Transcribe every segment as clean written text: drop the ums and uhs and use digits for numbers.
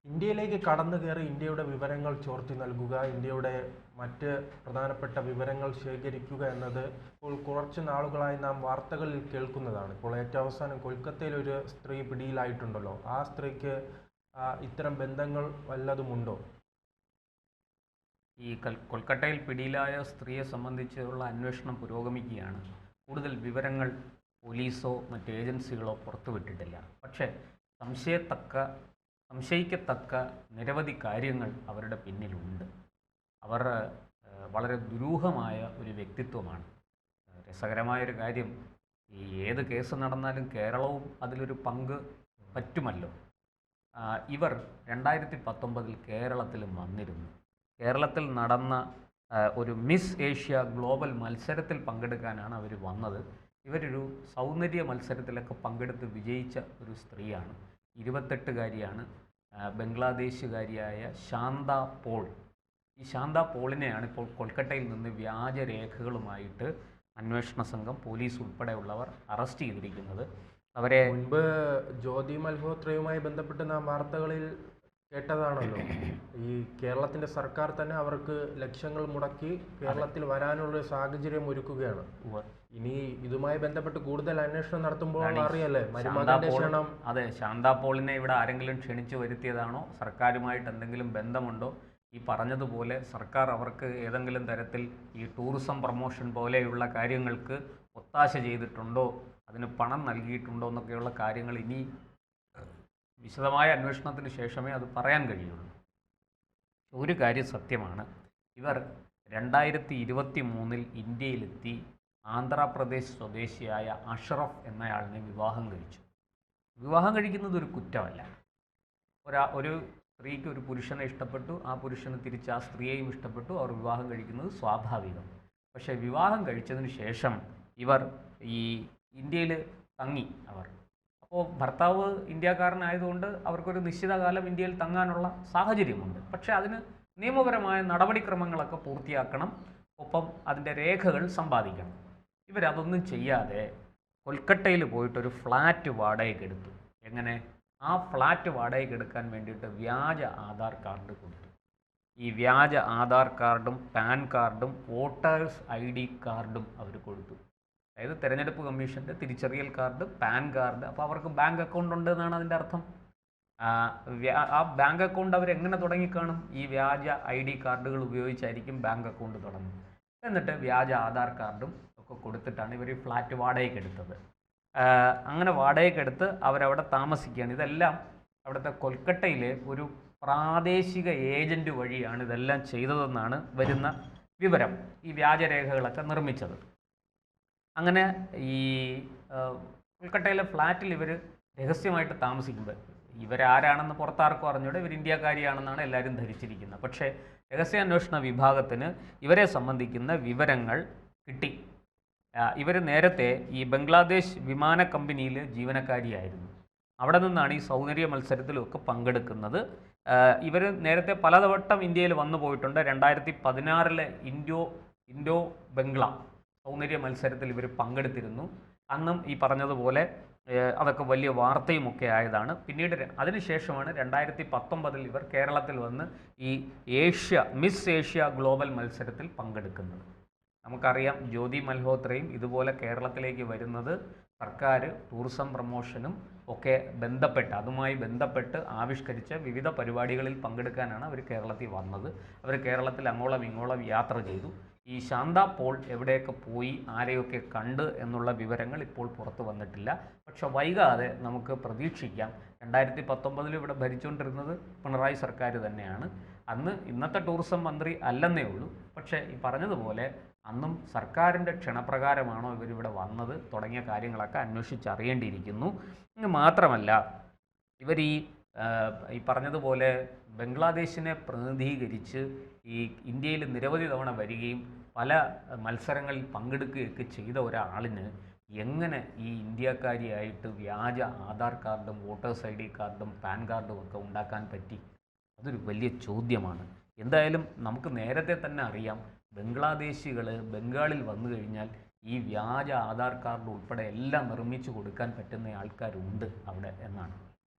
ഇന്ത്യയിലേക്ക് കടന്നു കയറി ഇന്ത്യയുടെ വിവരങ്ങൾ ചോർത്തി നൽകുക, ഇന്ത്യയുടെ മറ്റ് പ്രധാനപ്പെട്ട വിവരങ്ങൾ ശേഖരിക്കുക എന്നത് ഇപ്പോൾ കുറച്ച് നാളുകളായി നാം വാർത്തകളിൽ കേൾക്കുന്നതാണ്. ഇപ്പോൾ ഏറ്റവും അവസാനം കൊൽക്കത്തയിൽ ഒരു സ്ത്രീ പിടിയിലായിട്ടുണ്ടല്ലോ. ആ സ്ത്രീക്ക് ഇത്തരം ബന്ധങ്ങൾ വല്ലതുമുണ്ടോ? ഈ കൊൽക്കത്തയിൽ പിടിയിലായ സ്ത്രീയെ സംബന്ധിച്ചുള്ള അന്വേഷണം പുരോഗമിക്കുകയാണ്. കൂടുതൽ വിവരങ്ങൾ പോലീസോ മറ്റ് ഏജൻസികളോ പുറത്തുവിട്ടിട്ടില്ല. പക്ഷേ സംശയിക്കത്തക്ക നിരവധി കാര്യങ്ങൾ അവരുടെ പിന്നിലുണ്ട്. അവർ വളരെ ദുരൂഹമായ ഒരു വ്യക്തിത്വമാണ്. രസകരമായൊരു കാര്യം, ഈ ഏത് കേസ് നടന്നാലും കേരളവും അതിലൊരു പങ്ക് പറ്റുമല്ലോ. ഇവർ 2019 കേരളത്തിലും വന്നിരുന്നു. കേരളത്തിൽ നടന്ന ഒരു മിസ് ഏഷ്യ ഗ്ലോബൽ മത്സരത്തിൽ പങ്കെടുക്കാനാണ് അവർ വന്നത്. ഇവരൊരു സൗന്ദര്യ മത്സരത്തിലൊക്കെ പങ്കെടുത്ത് വിജയിച്ച ഒരു സ്ത്രീയാണ്. 28കാരിയാണ്, ബംഗ്ലാദേശുകാരിയായ ശാന്ത പോൾ. ഈ ശാന്ത പോളിനെയാണ് ഇപ്പോൾ കൊൽക്കത്തയിൽ നിന്ന് വ്യാജരേഖകളുമായിട്ട് അന്വേഷണ സംഘം, പോലീസ് ഉൾപ്പെടെയുള്ളവർ അറസ്റ്റ് ചെയ്തിരിക്കുന്നത്. അവരെ മുൻപ് ജ്യോതി മൽഹോത്രയുമായി ബന്ധപ്പെട്ട് നാം വാർത്തകളിൽ കേട്ടതാണല്ലോ. ഈ കേരളത്തിന്റെ സർക്കാർ തന്നെ അവർക്ക് ലക്ഷങ്ങൾ മുടക്കി കേരളത്തിൽ വരാനുള്ള സാഹചര്യം ഒരുക്കുകയാണ്. ഇനി ഇതുമായി ബന്ധപ്പെട്ട് കൂടുതൽ അന്വേഷണം നടത്തുമ്പോൾ അറിയല്ലേ മരുമകന്റെ ക്ഷണം. അതെ, ശാന്ത പോളിനെ ഇവിടെ ആരെങ്കിലും ക്ഷണിച്ചു വരുത്തിയതാണോ? സർക്കാരുമായിട്ട് എന്തെങ്കിലും ബന്ധമുണ്ടോ? ഈ പറഞ്ഞതുപോലെ സർക്കാർ അവർക്ക് ഏതെങ്കിലും തരത്തിൽ ഈ ടൂറിസം പ്രൊമോഷൻ പോലെയുള്ള കാര്യങ്ങൾക്ക് ഒത്താശ ചെയ്തിട്ടുണ്ടോ, അതിന് പണം നൽകിയിട്ടുണ്ടോ എന്നൊക്കെയുള്ള കാര്യങ്ങൾ ഇനി വിശദമായ അന്വേഷണത്തിന് ശേഷമേ അത് പറയാൻ കഴിയുള്ളൂ. ഒരു കാര്യം സത്യമാണ്, ഇവർ 2023 ഇന്ത്യയിലെത്തി ആന്ധ്രാപ്രദേശ് സ്വദേശിയായ അഷ്റഫ് എന്നയാളിനെ വിവാഹം കഴിച്ചു. വിവാഹം കഴിക്കുന്നത് ഒരു കുറ്റമല്ല. ഒരു സ്ത്രീക്ക് ഒരു പുരുഷനെ ഇഷ്ടപ്പെട്ടു, ആ പുരുഷന് തിരിച്ച് ആ സ്ത്രീയെയും ഇഷ്ടപ്പെട്ടു, അവർ വിവാഹം കഴിക്കുന്നത് സ്വാഭാവികം. പക്ഷേ വിവാഹം കഴിച്ചതിന് ശേഷം ഇവർ ഈ ഇന്ത്യയിൽ തങ്ങി. അപ്പോൾ ഭർത്താവ് ഇന്ത്യക്കാരനായതുകൊണ്ട് അവർക്കൊരു നിശ്ചിത കാലം ഇന്ത്യയിൽ തങ്ങാനുള്ള സാഹചര്യമുണ്ട്. പക്ഷേ അതിന് നിയമപരമായ നടപടിക്രമങ്ങളൊക്കെ പൂർത്തിയാക്കണം, ഒപ്പം അതിൻ്റെ രേഖകൾ സമ്പാദിക്കണം. ഇവരതൊന്നും ചെയ്യാതെ കൊൽക്കത്തയിൽ പോയിട്ടൊരു ഫ്ലാറ്റ് വാടകയ്ക്ക് എടുത്തു. എങ്ങനെ? ആ ഫ്ലാറ്റ് വാടകയ്ക്ക് എടുക്കാൻ വേണ്ടിയിട്ട് വ്യാജ ആധാർ കാർഡ് കൊടുത്തു. ഈ വ്യാജ ആധാർ കാർഡും പാൻ കാർഡും വോട്ടേഴ്സ് ID കാർഡും അവർ കൊടുത്തു. അതായത് തെരഞ്ഞെടുപ്പ് കമ്മീഷൻ്റെ തിരിച്ചറിയൽ കാർഡ്, പാൻ കാർഡ്. അപ്പോൾ അവർക്ക് ബാങ്ക് അക്കൗണ്ട് ഉണ്ട് എന്നാണ് അതിൻ്റെ അർത്ഥം. ആ ബാങ്ക് അക്കൗണ്ട് അവരെങ്ങനെ തുടങ്ങിക്കാണും? ഈ വ്യാജ ID കാർഡുകൾ ഉപയോഗിച്ചായിരിക്കും ബാങ്ക് അക്കൗണ്ട് തുടങ്ങുന്നത്. എന്നിട്ട് വ്യാജ ആധാർ കാർഡും ഒക്കെ കൊടുത്തിട്ടാണ് ഇവർ ഈ ഫ്ലാറ്റ് വാടകയ്ക്ക് എടുത്തത്. അങ്ങനെ വാടകയ്ക്കെടുത്ത് അവരവിടെ താമസിക്കുകയാണ്. ഇതെല്ലാം അവിടുത്തെ കൊൽക്കത്തയിലെ ഒരു പ്രാദേശിക ഏജൻറ്റ് വഴിയാണ് ഇതെല്ലാം ചെയ്തതെന്നാണ് വരുന്ന വിവരം. ഈ വ്യാജരേഖകളൊക്കെ നിർമ്മിച്ചത്. അങ്ങനെ ഈ കൊൽക്കത്തയിലെ ഫ്ലാറ്റിൽ ഇവർ രഹസ്യമായിട്ട് താമസിക്കുമ്പോൾ ഇവരാരാണെന്ന് പുറത്താർക്കും അറിഞ്ഞൂടെ. ഇവർ ഇന്ത്യക്കാരിയാണെന്നാണ് എല്ലാവരും ധരിച്ചിരിക്കുന്നത്. പക്ഷേ രഹസ്യാന്വേഷണ വിഭാഗത്തിന് ഇവരെ സംബന്ധിക്കുന്ന വിവരങ്ങൾ കിട്ടി. ഇവർ നേരത്തെ ഈ ബംഗ്ലാദേശ് വിമാന കമ്പനിയിൽ ജീവനക്കാരിയായിരുന്നു. അവിടെ നിന്നാണ് ഈ സൗന്ദര്യ മത്സരത്തിലൊക്കെ പങ്കെടുക്കുന്നത്. ഇവർ നേരത്തെ പലവട്ടം ഇന്ത്യയിൽ വന്നു പോയിട്ടുണ്ട്. 2016 ഇൻഡോ ബംഗ്ല സൗന്ദര്യ മത്സരത്തിൽ ഇവർ പങ്കെടുത്തിരുന്നു. അന്നും ഈ പറഞ്ഞതുപോലെ അതൊക്കെ വലിയ വാർത്തയുമൊക്കെ ആയതാണ്. പിന്നീട് അതിനുശേഷമാണ് 2019 ഇവർ കേരളത്തിൽ വന്ന് ഈ മിസ് ഏഷ്യ ഗ്ലോബൽ മത്സരത്തിൽ പങ്കെടുക്കുന്നത്. നമുക്കറിയാം, ജ്യോതി മൽഹോത്രയും ഇതുപോലെ കേരളത്തിലേക്ക് വരുന്നത് സർക്കാർ ടൂറിസം പ്രൊമോഷനും ഒക്കെ അതുമായി ബന്ധപ്പെട്ട് ആവിഷ്കരിച്ച വിവിധ പരിപാടികളിൽ പങ്കെടുക്കാനാണ് അവർ കേരളത്തിൽ വന്നത്. അവർ കേരളത്തിൽ അങ്ങോളം ഇങ്ങോളം യാത്ര ചെയ്തു. ഈ ശാന്ത പോൾ എവിടെയൊക്കെ പോയി, ആരെയൊക്കെ കണ്ട് എന്നുള്ള വിവരങ്ങൾ ഇപ്പോൾ പുറത്തു വന്നിട്ടില്ല. പക്ഷെ വൈകാതെ നമുക്ക് പ്രതീക്ഷിക്കാം. 2019 ഇവിടെ ഭരിച്ചുകൊണ്ടിരുന്നത് പിണറായി സർക്കാർ തന്നെയാണ്. ഇന്നത്തെ ടൂറിസം മന്ത്രി അല്ലെന്നേ ഉള്ളൂ. പക്ഷേ ഈ പറഞ്ഞതുപോലെ അന്നും സർക്കാരിൻ്റെ ക്ഷണപ്രകാരമാണോ ഇവരിവിടെ വന്നത് തുടങ്ങിയ കാര്യങ്ങളൊക്കെ അന്വേഷിച്ചറിയേണ്ടിയിരിക്കുന്നു. മാത്രമല്ല, ഇവർ ഈ പറഞ്ഞതുപോലെ ബംഗ്ലാദേശിനെ പ്രതിനിധീകരിച്ച് ഈ ഇന്ത്യയിൽ നിരവധി തവണ വരികയും പല മത്സരങ്ങളിൽ പങ്കെടുക്കുകയൊക്കെ ചെയ്ത ഒരാളിന് എങ്ങനെ ഈ ഇന്ത്യക്കാരിയായിട്ട് വ്യാജ ആധാർ കാർഡും വോട്ടേഴ്സ് ID കാർഡും പാൻ കാർഡും ഒക്കെ ഉണ്ടാക്കാൻ പറ്റി? അതൊരു വലിയ ചോദ്യമാണ്. എന്തായാലും നമുക്ക് നേരത്തെ തന്നെ അറിയാം, ബംഗ്ലാദേശികൾ ബംഗാളിൽ വന്നു കഴിഞ്ഞാൽ ഈ വ്യാജ ആധാർ കാർഡ് ഉൾപ്പെടെ എല്ലാം നിർമ്മിച്ചു കൊടുക്കാൻ പറ്റുന്ന ആൾക്കാരുണ്ട് അവിടെ എന്നാണ്.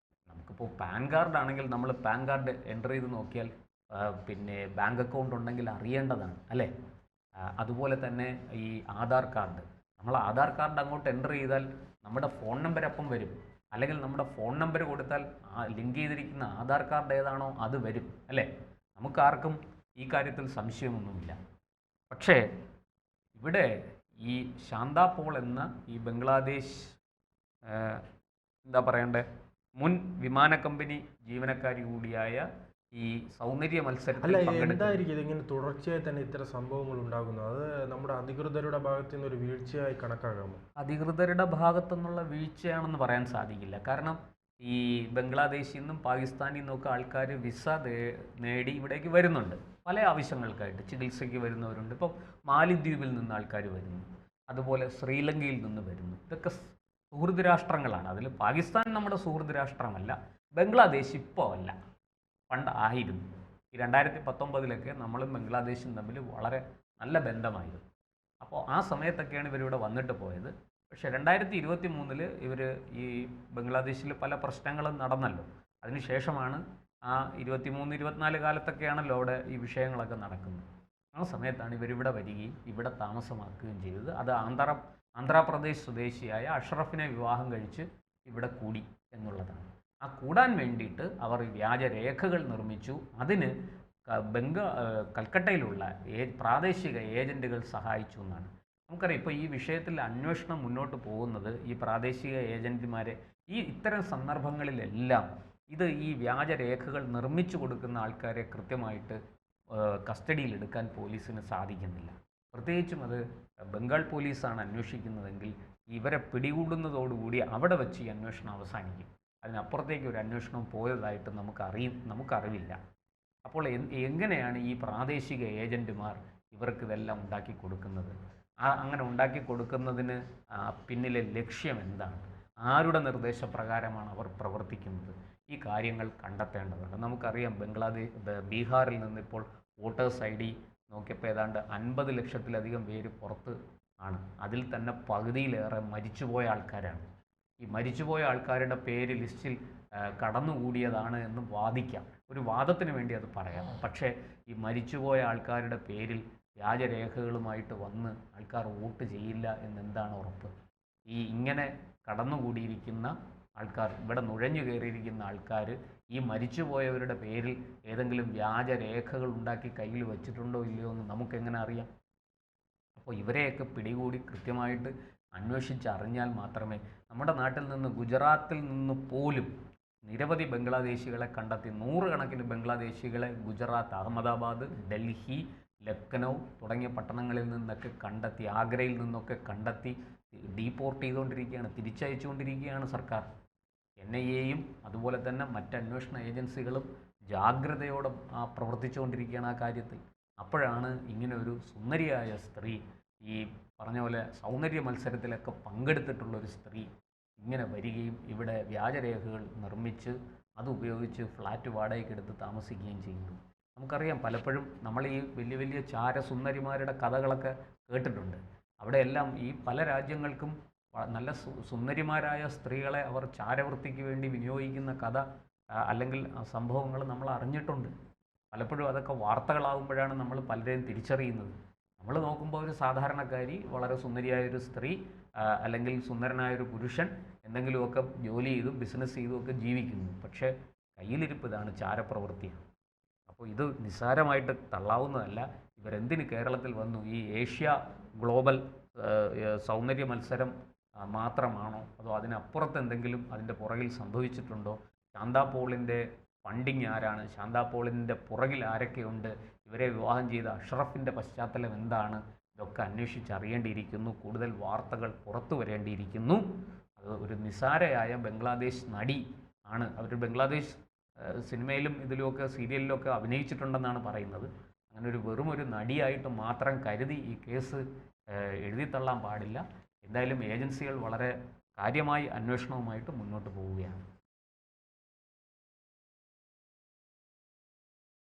നമുക്കിപ്പോൾ പാൻ കാർഡ് ആണെങ്കിൽ നമ്മൾ പാൻ കാർഡ് എൻ്റർ ചെയ്ത് നോക്കിയാൽ പിന്നെ ബാങ്ക് അക്കൗണ്ട് ഉണ്ടെങ്കിൽ അറിയേണ്ടതാണ് അല്ലേ? അതുപോലെ തന്നെ ഈ ആധാർ കാർഡ്, നമ്മൾ ആധാർ കാർഡ് അങ്ങോട്ട് എൻ്റർ ചെയ്താൽ നമ്മുടെ ഫോൺ നമ്പർ അപ്പം വരും, അല്ലെങ്കിൽ നമ്മുടെ ഫോൺ നമ്പർ കൊടുത്താൽ ലിങ്ക് ചെയ്തിരിക്കുന്ന ആധാർ കാർഡ് ഏതാണോ അത് വരും അല്ലേ? നമുക്കാർക്കും ഈ കാര്യത്തിൽ സംശയമൊന്നുമില്ല. പക്ഷേ ഇവിടെ ഈ ശാന്ത പോൾ എന്ന ഈ ബംഗ്ലാദേശ് എന്താ പറയണ്ടേ മുൻ വിമാന കമ്പനി ജീവനക്കാരി കൂടിയായ ഈ സൗന്ദര്യ മത്സരത്തിൽ അല്ല, എന്തായിരിക്കും ഇതിങ്ങനെ തുടർച്ചയായി തന്നെ ഇത്തരം സംഭവങ്ങൾ ഉണ്ടാകുന്നത്? അത് നമ്മുടെ അധികൃതരുടെ ഭാഗത്തു നിന്ന് ഒരു വീഴ്ചയായി കണക്കാക്കാമോ? അധികൃതരുടെ ഭാഗത്തുനിന്നുള്ള വീഴ്ചയാണെന്ന് പറയാൻ സാധിക്കില്ല. കാരണം ഈ ബംഗ്ലാദേശിൽ നിന്നും പാകിസ്ഥാനിൽ നിന്നൊക്കെ ആൾക്കാർ വിസ നേടി ഇവിടേക്ക് വരുന്നുണ്ട്. പല ആവശ്യങ്ങൾക്കായിട്ട് ചികിത്സയ്ക്ക് വരുന്നവരുണ്ട്. ഇപ്പം മാലിദ്വീപിൽ നിന്ന് ആൾക്കാർ വരുന്നു, അതുപോലെ ശ്രീലങ്കയിൽ നിന്ന് വരുന്നു. ഇതൊക്കെ സുഹൃത്ത് രാഷ്ട്രങ്ങളാണ്. അതിൽ പാകിസ്ഥാൻ നമ്മുടെ സുഹൃത്ത് രാഷ്ട്രമല്ല, ബംഗ്ലാദേശ് ഇപ്പോൾ അല്ല, പണ്ട് ആയിരുന്നു. ഈ 2019 നമ്മളും ബംഗ്ലാദേശും തമ്മിൽ വളരെ നല്ല ബന്ധമായിരുന്നു. അപ്പോൾ ആ സമയത്തൊക്കെയാണ് ഇവരിവിടെ വന്നിട്ട് പോയത്. പക്ഷേ 2023 ഇവർ ഈ ബംഗ്ലാദേശിൽ പല പ്രശ്നങ്ങളും നടന്നല്ലോ. അതിനുശേഷമാണ് ആ 23-24 കാലത്തൊക്കെയാണല്ലോ അവിടെ ഈ വിഷയങ്ങളൊക്കെ നടക്കുന്നത്. ആ സമയത്താണ് ഇവരിവിടെ വരികയും ഇവിടെ താമസമാക്കുകയും ചെയ്തത്. അത് ആന്ധ്രാപ്രദേശ് സ്വദേശിയായ അഷ്റഫിനെ വിവാഹം കഴിച്ച് ഇവിടെ കൂടി എന്നുള്ളതാണ്. ആ കൂടാൻ വേണ്ടിയിട്ട് അവർ വ്യാജരേഖകൾ നിർമ്മിച്ചു. അതിന് കൽക്കട്ടയിലുള്ള പ്രാദേശിക ഏജൻറ്റുകൾ സഹായിച്ചു എന്നാണ്. നമുക്കറിയാം ഇപ്പോൾ ഈ വിഷയത്തിൽ അന്വേഷണം മുന്നോട്ട് പോകുന്നത് ഈ പ്രാദേശിക ഏജൻറ്റുമാരെ ഇത്തരം സന്ദർഭങ്ങളിലെല്ലാം ഈ വ്യാജരേഖകൾ നിർമ്മിച്ചു കൊടുക്കുന്ന ആൾക്കാരെ കൃത്യമായിട്ട് കസ്റ്റഡിയിലെടുക്കാൻ പോലീസിന് സാധിക്കുന്നില്ല. പ്രത്യേകിച്ചും അത് ബംഗാൾ പോലീസാണ് അന്വേഷിക്കുന്നതെങ്കിൽ ഇവരെ പിടികൂടുന്നതോടുകൂടി അവിടെ വെച്ച് ഈ അന്വേഷണം അവസാനിക്കും. അതിനപ്പുറത്തേക്ക് ഒരു അന്വേഷണം പോയതായിട്ട് നമുക്കറിവില്ല. അപ്പോൾ എങ്ങനെയാണ് ഈ പ്രാദേശിക ഏജൻറ്റുമാർ ഇവർക്കിതെല്ലാം ഉണ്ടാക്കി കൊടുക്കുന്നത്? അങ്ങനെ ഉണ്ടാക്കി കൊടുക്കുന്നതിന് പിന്നിലെ ലക്ഷ്യം എന്താണ്? ആരുടെ നിർദ്ദേശപ്രകാരമാണ് അവർ പ്രവർത്തിക്കുന്നത്? ഈ കാര്യങ്ങൾ കണ്ടെത്തേണ്ടതുണ്ട്. നമുക്കറിയാം ബീഹാറിൽ നിന്നിപ്പോൾ വോട്ടേഴ്സ് ID നോക്കിയപ്പോൾ ഏതാണ്ട് 50 ലക്ഷത്തിലധികം പേര് പുറത്ത് ആണ്. അതിൽ തന്നെ പകുതിയിലേറെ മരിച്ചുപോയ ആൾക്കാരാണ്. ഈ മരിച്ചുപോയ ആൾക്കാരുടെ പേര് ലിസ്റ്റിൽ കടന്നുകൂടിയതാണ് എന്ന് വാദിക്കാം, ഒരു വാദത്തിന് വേണ്ടി അത് പറയാം. പക്ഷേ ഈ മരിച്ചുപോയ ആൾക്കാരുടെ പേരിൽ വ്യാജരേഖകളുമായിട്ട് വന്ന് ആൾക്കാർ വോട്ട് ചെയ്യില്ല എന്നെന്താണ് ഉറപ്പ്? ഇങ്ങനെ കടന്നുകൂടിയിരിക്കുന്ന ആൾക്കാർ, ഇവിടെ നുഴഞ്ഞു കയറിയിരിക്കുന്ന ആൾക്കാർ ഈ മരിച്ചുപോയവരുടെ പേരിൽ ഏതെങ്കിലും വ്യാജരേഖകൾ ഉണ്ടാക്കി കയ്യിൽ വെച്ചിട്ടുണ്ടോ ഇല്ലയോ എന്ന് നമുക്കെങ്ങനെ അറിയാം? അപ്പോൾ ഇവരെയൊക്കെ പിടികൂടി കൃത്യമായിട്ട് അന്വേഷിച്ചറിഞ്ഞാൽ മാത്രമേ നമ്മുടെ നാട്ടിൽ നിന്ന്, ഗുജറാത്തിൽ നിന്ന് പോലും നിരവധി ബംഗ്ലാദേശികളെ കണ്ടെത്തി, 100 കണക്കിന് ബംഗ്ലാദേശികളെ ഗുജറാത്ത്, അഹമ്മദാബാദ്, ഡൽഹി, ലക്നൗ തുടങ്ങിയ പട്ടണങ്ങളിൽ നിന്നൊക്കെ കണ്ടെത്തി, ആഗ്രയിൽ നിന്നൊക്കെ കണ്ടെത്തി ഡീപ്പോർട്ട് ചെയ്തുകൊണ്ടിരിക്കുകയാണ്, തിരിച്ചയച്ചുകൊണ്ടിരിക്കുകയാണ് സർക്കാർ. NIA-യും അതുപോലെ തന്നെ മറ്റ് അന്വേഷണ ഏജൻസികളും ജാഗ്രതയോടെ പ്രവർത്തിച്ചുകൊണ്ടിരിക്കുകയാണ് ആ കാര്യത്തിൽ. അപ്പോഴാണ് ഇങ്ങനെ ഒരു സുന്ദരിയായ സ്ത്രീ, ഈ പറഞ്ഞ പോലെ സൗന്ദര്യ മത്സരത്തിലൊക്കെ പങ്കെടുത്തിട്ടുള്ളൊരു സ്ത്രീ ഇങ്ങനെ വരികയും ഇവിടെ വ്യാജരേഖകൾ നിർമ്മിച്ച് അതുപയോഗിച്ച് ഫ്ലാറ്റ് വാടകയ്ക്കെടുത്ത് താമസിക്കുകയും ചെയ്യുന്നു. നമുക്കറിയാം, പലപ്പോഴും നമ്മൾ ഈ വലിയ വലിയ ചാരസുന്ദരിമാരുടെ കഥകളൊക്കെ കേട്ടിട്ടുണ്ട്. അവിടെയെല്ലാം ഈ പല രാജ്യങ്ങൾക്കും നല്ല സുന്ദരിമാരായ സ്ത്രീകളെ അവർ ചാരവൃത്തിക്ക് വേണ്ടി വിനിയോഗിക്കുന്ന കഥ അല്ലെങ്കിൽ സംഭവങ്ങൾ നമ്മൾ അറിഞ്ഞിട്ടുണ്ട്. പലപ്പോഴും അതൊക്കെ വാർത്തകളാകുമ്പോഴാണ് നമ്മൾ പലരെയും തിരിച്ചറിയുന്നത്. നമ്മൾ നോക്കുമ്പോൾ ഒരു സാധാരണക്കാരി, വളരെ സുന്ദരിയായൊരു സ്ത്രീ അല്ലെങ്കിൽ സുന്ദരനായൊരു പുരുഷൻ എന്തെങ്കിലുമൊക്കെ ജോലി ചെയ്തും ബിസിനസ് ചെയ്തും ഒക്കെ ജീവിക്കുന്നു. പക്ഷേ കയ്യിലിരിപ്പ് ഇതാണ്, ചാരപ്രവൃത്തിയാണ്. അപ്പോൾ ഇത് നിസ്സാരമായിട്ട് തള്ളാവുന്നതല്ല. ഇവരെന്തിന് കേരളത്തിൽ വന്നു? ഈ ഏഷ്യ ഗ്ലോബൽ സൗന്ദര്യ മത്സരം മാത്രമാണോ, അതോ അതിനപ്പുറത്ത് എന്തെങ്കിലും അതിൻ്റെ പുറകിൽ സംഭവിച്ചിട്ടുണ്ടോ? ശാന്ത പോളിൻ്റെ ഫണ്ടിങ് ആരാണ്? ശാന്ത പോളിൻ്റെ പുറകിൽ ആരൊക്കെയുണ്ട്? ഇവരെ വിവാഹം ചെയ്ത അഷ്റഫിൻ്റെ പശ്ചാത്തലം എന്താണ്? ഇതൊക്കെ അന്വേഷിച്ചറിയേണ്ടിയിരിക്കുന്നു. കൂടുതൽ വാർത്തകൾ പുറത്തു വരേണ്ടിയിരിക്കുന്നു. അത് ഒരു നിസ്സാരയായ ബംഗ്ലാദേശ് നടി ആണ്. അവർ ബംഗ്ലാദേശ് സിനിമയിലും ഇതിലുമൊക്കെ സീരിയലിലൊക്കെ അഭിനയിച്ചിട്ടുണ്ടെന്നാണ് പറയുന്നത്. അങ്ങനെ വെറുമൊരു നടിയായിട്ട് മാത്രം കരുതി ഈ കേസ് എഴുതിത്തള്ളാൻ പാടില്ല. എന്തായാലും ഏജൻസികൾ വളരെ കാര്യമായി അന്വേഷണവുമായിട്ട് മുന്നോട്ട് പോവുകയാണ്.